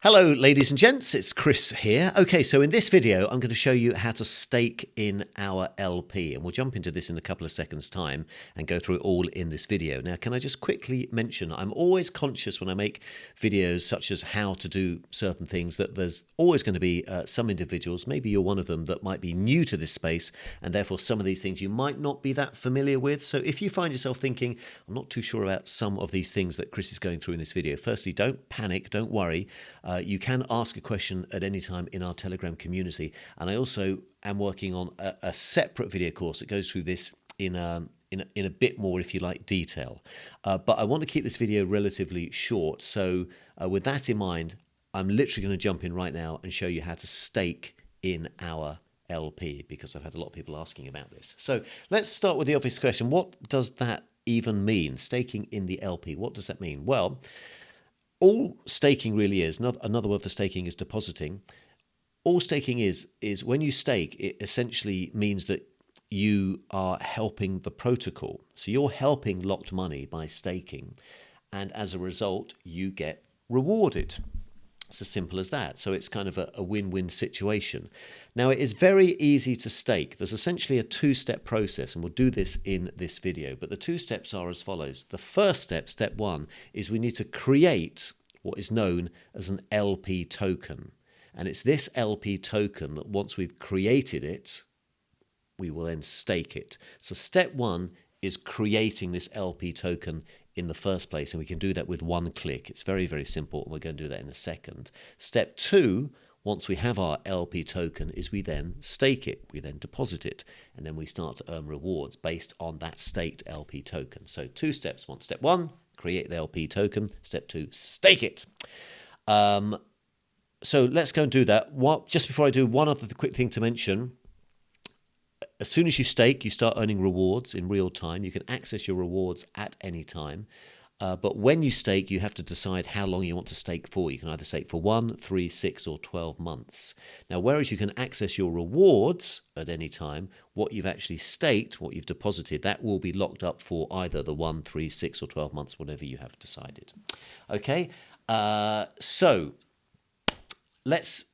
Hello ladies and gents, it's Chris here. Okay, so in this video I'm going to show you how to stake in our LP, and we'll jump into this in a couple of seconds time and go through it all in this video. Now, can I just quickly mention, I'm always conscious when I make videos such as how to do certain things that there's always going to be some individuals, maybe you're one of them, that might be new to this space, and therefore some of these things you might not be that familiar with. So if you find yourself thinking, I'm not too sure about some of these things that Chris is going through in this video, firstly, don't panic, don't worry. You can ask a question at any time in our Telegram community, and I also am working on a separate video course that goes through this in a bit more, if you like, detail. But I want to keep this video relatively short, so with that in mind, I'm literally going to jump in right now and show you how to stake in our LP, because I've had a lot of people asking about this. So let's start with the obvious question. What does that even mean? Staking in the LP, what does that mean? Well, all staking really is, another word for staking is depositing. All staking is when you stake, it essentially means that you are helping the protocol. So you're helping Locked Money by staking, and as a result, you get rewarded. It's as simple as that. So it's kind of a win-win situation. Now, it is very easy to stake. There's essentially a two-step process, and we'll do this in this video. But the two steps are as follows. The first step, step one, is we need to create what is known as an LP token. And it's this LP token that once we've created it, we will then stake it. So step one is creating this LP token in the first place, and we can do that with one click. It's very, very simple, and we're going to do that in a second. Step two, once we have our LP token, is we then stake it, we then deposit it, and then we start to earn rewards based on that staked LP token. So two steps. Step one, create the LP token. Step two, stake it. So let's go and do that. Just before I do, one other quick thing to mention. As soon as you stake, you start earning rewards in real time. You can access your rewards at any time. But when you stake, you have to decide how long you want to stake for. You can either stake for 1, 3, 6, or 12 months. Now, whereas you can access your rewards at any time, what you've actually staked, what you've deposited, that will be locked up for either the 1, 3, 6, or 12 months, whatever you have decided. Okay, so let's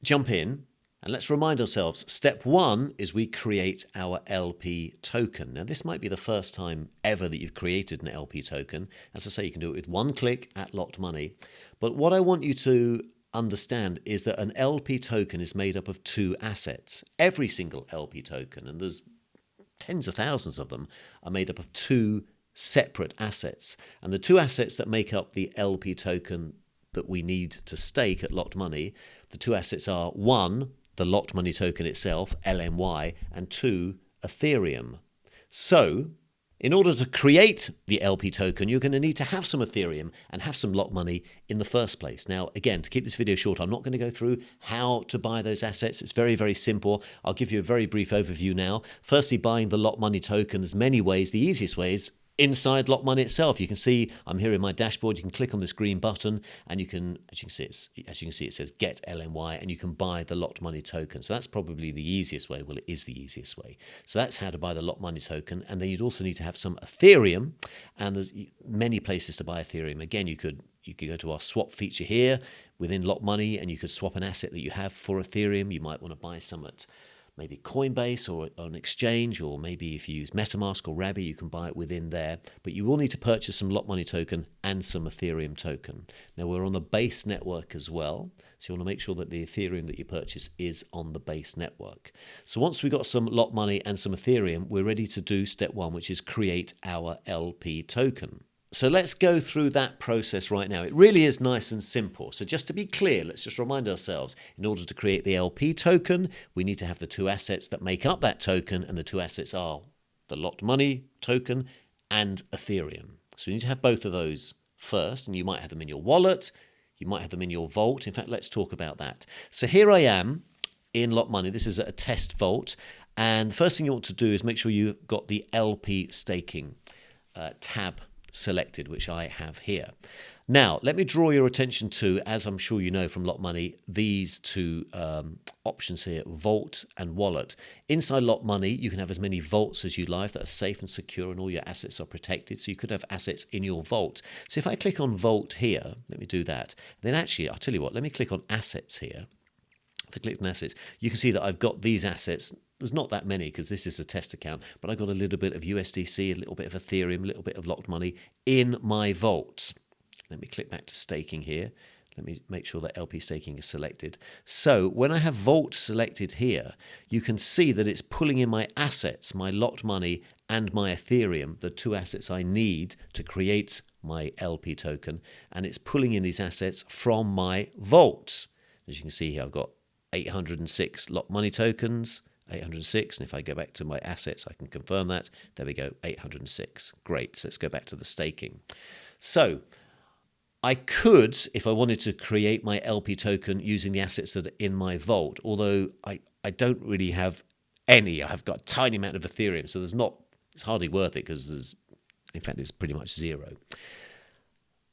jump in. And let's remind ourselves, step one is we create our LP token. Now, this might be the first time ever that you've created an LP token. As I say, you can do it with one click at Locked Money. But what I want you to understand is that an LP token is made up of two assets. Every single LP token, and there's tens of thousands of them, are made up of two separate assets. And the two assets that make up the LP token that we need to stake at Locked Money, the two assets are, one, the Locked Money token itself, LMY, and two, Ethereum. So, in order to create the LP token, you're going to need to have some Ethereum and have some Locked Money in the first place. Now, again, to keep this video short, I'm not going to go through how to buy those assets. It's very, very simple. I'll give you a very brief overview now. Firstly, buying the Locked Money token, there's many ways. The easiest way is inside Locked Money itself. You can see I'm here in my dashboard. You can click on this green button, and you can, as you can see, it says Get LMY, and you can buy the Locked Money token. So that's probably the easiest way. Well, it is the easiest way. So that's how to buy the Locked Money token, and then you'd also need to have some Ethereum, and there's many places to buy Ethereum. Again, you could go to our swap feature here within Locked Money, and you could swap an asset that you have for Ethereum. You might want to buy some at maybe Coinbase or an exchange, or maybe if you use MetaMask or Rabby, you can buy it within there. But you will need to purchase some Locked Money token and some Ethereum token. Now, we're on the base network as well, so you want to make sure that the Ethereum that you purchase is on the base network. So once we've got some Locked Money and some Ethereum, we're ready to do step one, which is create our LP token. So let's go through that process right now. It really is nice and simple. So just to be clear, let's just remind ourselves, in order to create the LP token, we need to have the two assets that make up that token, and the two assets are the Locked Money token and Ethereum. So you need to have both of those first, and you might have them in your wallet, you might have them in your vault. In fact, let's talk about that. So here I am in Locked Money. This is a test vault, and the first thing you want to do is make sure you've got the LP staking tab selected, which I have here. Now, let me draw your attention to, as I'm sure you know from Locked Money, these two options here, Vault and Wallet. Inside Locked Money, you can have as many vaults as you like that are safe and secure and all your assets are protected. So you could have assets in your vault. So if I click on Vault here, let me do that. Then actually, I'll tell you what, let me click on Assets here. If I click on Assets, you can see that I've got these assets. There's not that many because this is a test account, but I've got a little bit of USDC, a little bit of Ethereum, a little bit of Locked Money in my vault. Let me click back to staking here. Let me make sure that LP staking is selected. So when I have Vault selected here, you can see that it's pulling in my assets, my Locked Money and my Ethereum, the two assets I need to create my LP token, and it's pulling in these assets from my vault. As you can see here, I've got 806 Locked Money tokens, 806, and if I go back to my assets, I can confirm that. There we go, 806. Great, so let's go back to the staking. So I could, if I wanted to create my LP token using the assets that are in my vault, although I don't really have any. I've got a tiny amount of Ethereum, so it's hardly worth it because in fact, it's pretty much zero.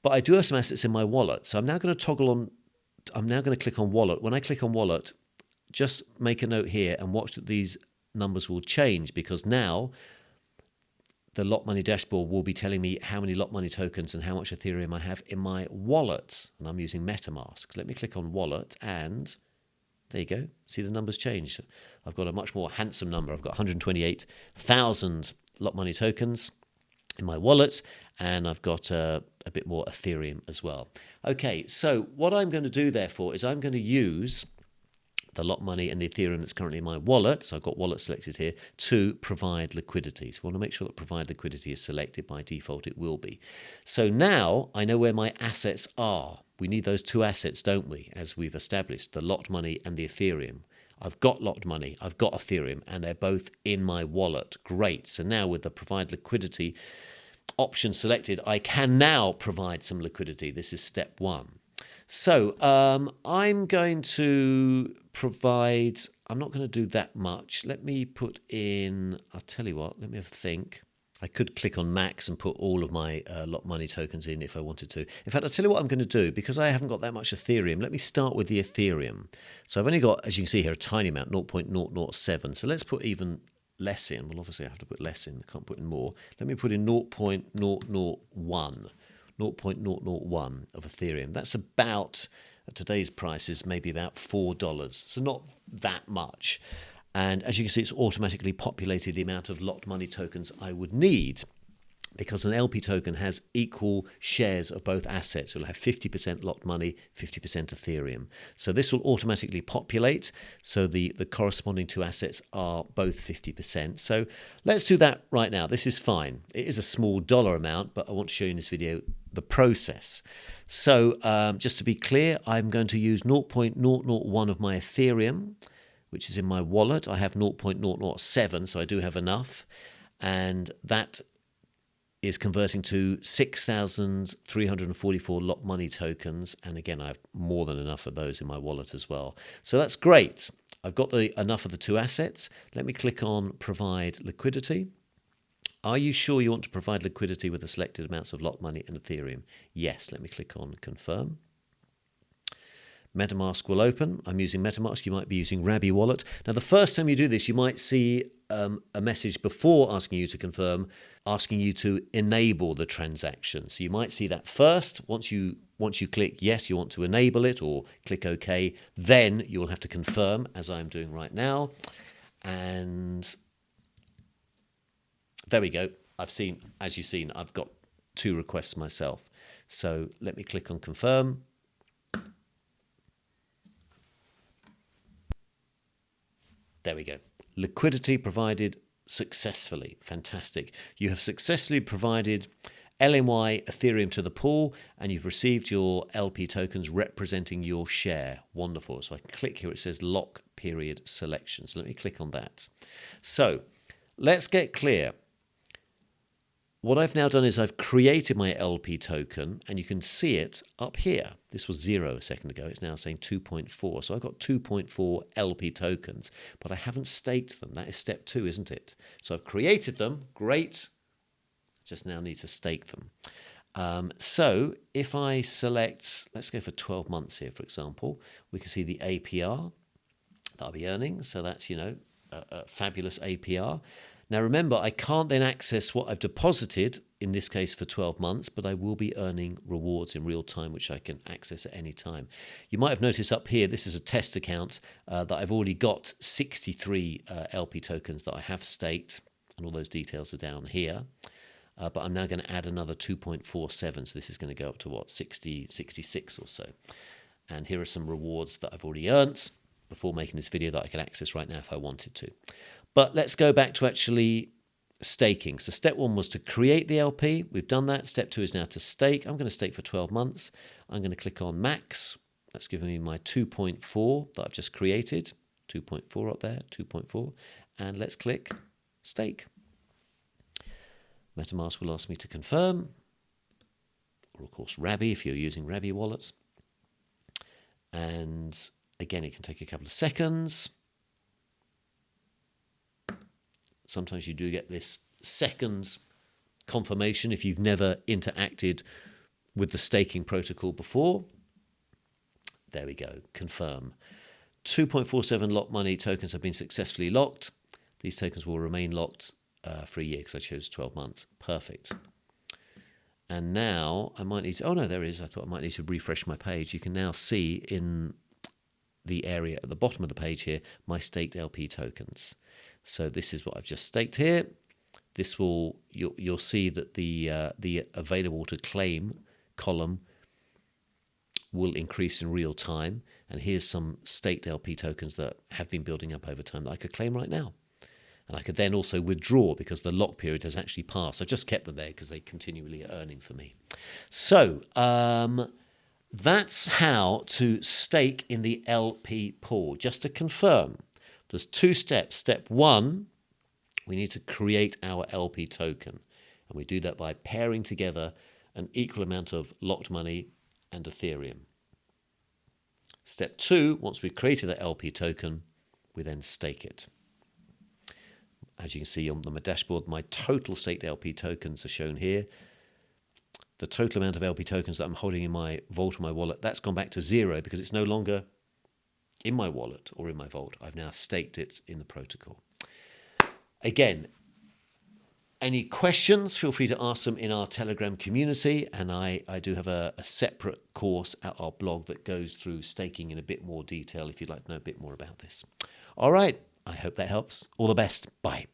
But I do have some assets in my wallet, so I'm now going to click on Wallet. When I click on Wallet, just make a note here and watch that these numbers will change, because now the Locked Money dashboard will be telling me how many Locked Money tokens and how much Ethereum I have in my wallet. And I'm using MetaMask. Let me click on Wallet, and there you go. See the numbers change. I've got a much more handsome number. I've got 128,000 Locked Money tokens in my wallet, and I've got a bit more Ethereum as well. Okay, so what I'm going to do, therefore, is I'm going to use the Locked Money and the Ethereum that's currently in my wallet, so I've got wallet selected here, to provide liquidity. So we want to make sure that provide liquidity is selected. By default, it will be. So now I know where my assets are. We need those two assets, don't we, as we've established, the Locked Money and the Ethereum. I've got Locked Money, I've got Ethereum, and they're both in my wallet. Great. So now with the provide liquidity option selected, I can now provide some liquidity. This is step one. So I'm going to provide, I'm not going to do that much. Let me put in, I'll tell you what, let me have a think. I could click on max and put all of my Locked Money tokens in if I wanted to. In fact, I'll tell you what I'm going to do. Because I haven't got that much Ethereum, let me start with the Ethereum. So I've only got, as you can see here, a tiny amount, 0.007. So let's put even less in. Well, obviously I have to put less in. I can't put in more. Let me put in 0.001. 0.001 of Ethereum. That's about, at today's prices, maybe about $4. So not that much. And as you can see, it's automatically populated the amount of Locked Money tokens I would need, because an LP token has equal shares of both assets. It'll have 50% Locked Money, 50% Ethereum. So this will automatically populate. So the corresponding two assets are both 50%. So let's do that right now. This is fine. It is a small dollar amount, but I want to show you in this video the process. So just to be clear, I'm going to use 0.001 of my Ethereum, which is in my wallet. I have 0.007, so I do have enough. And that is converting to 6,344 Locked Money tokens. And again, I have more than enough of those in my wallet as well. So that's great. I've got enough of the two assets. Let me click on Provide Liquidity. Are you sure you want to provide liquidity with the selected amounts of Locked Money and Ethereum? Yes. Let me click on Confirm. MetaMask will open. I'm using MetaMask. You might be using Rabby Wallet. Now, the first time you do this, you might see a message before asking you to confirm, asking you to enable the transaction. So you might see that first. Once you click yes, you want to enable it, or click OK, then you'll have to confirm, as I'm doing right now. And there we go. As you've seen, I've got two requests myself. So let me click on Confirm. There we go. Liquidity provided successfully. Fantastic. You have successfully provided LMY Ethereum to the pool, and you've received your LP tokens representing your share. Wonderful. So I can click here. It says lock period selection. So let me click on that. So let's get clear. What I've now done is I've created my LP token, and you can see it up here. This was 0 a second ago. It's now saying 2.4. So I've got 2.4 LP tokens, but I haven't staked them. That is step 2, isn't it? So I've created them. Great. just now need to stake them. So if I select, let's go for 12 months here, for example, we can see the APR that I'll be earning. So that's, a fabulous APR. Now, remember, I can't then access what I've deposited, in this case for 12 months, but I will be earning rewards in real time, which I can access at any time. You might have noticed up here, this is a test account that I've already got 63 LP tokens that I have staked, and all those details are down here. But I'm now going to add another 2.47, so this is going to go up to 66 or so. And here are some rewards that I've already earned before making this video that I can access right now if I wanted to. But let's go back to actually staking. So step 1 was to create the LP. We've done that. Step 2 is now to stake. I'm going to stake for 12 months. I'm going to click on max. That's giving me my 2.4 that I've just created. 2.4 up there, 2.4. And let's click stake. MetaMask will ask me to confirm, or of course Rabby if you're using Rabby wallets. And again, it can take a couple of seconds. Sometimes you do get this seconds confirmation if you've never interacted with the staking protocol before. There we go, confirm. 2.47 locked money tokens have been successfully locked. These tokens will remain locked for a year because I chose 12 months. Perfect. And now I might need to, oh no, there it is. I thought I might need to refresh my page. You can now see in the area at the bottom of the page here, my staked LP tokens. So this is what I've just staked here. This will, you'll see that the available to claim column will increase in real time. And here's some staked LP tokens that have been building up over time that I could claim right now. And I could then also withdraw because the lock period has actually passed. I've just kept them there because they continually are earning for me. So that's how to stake in the LP pool. Just to confirm, there's 2 steps. Step 1, we need to create our LP token. And we do that by pairing together an equal amount of locked money and Ethereum. Step 2, once we've created that LP token, we then stake it. As you can see on my dashboard, my total staked LP tokens are shown here. The total amount of LP tokens that I'm holding in my vault or my wallet, that's gone back to 0 because it's no longer in my wallet or in my vault. I've now staked it in the protocol. Again, any questions, feel free to ask them in our Telegram community. And I do have a separate course at our blog that goes through staking in a bit more detail if you'd like to know a bit more about this. All right. I hope that helps. All the best. Bye.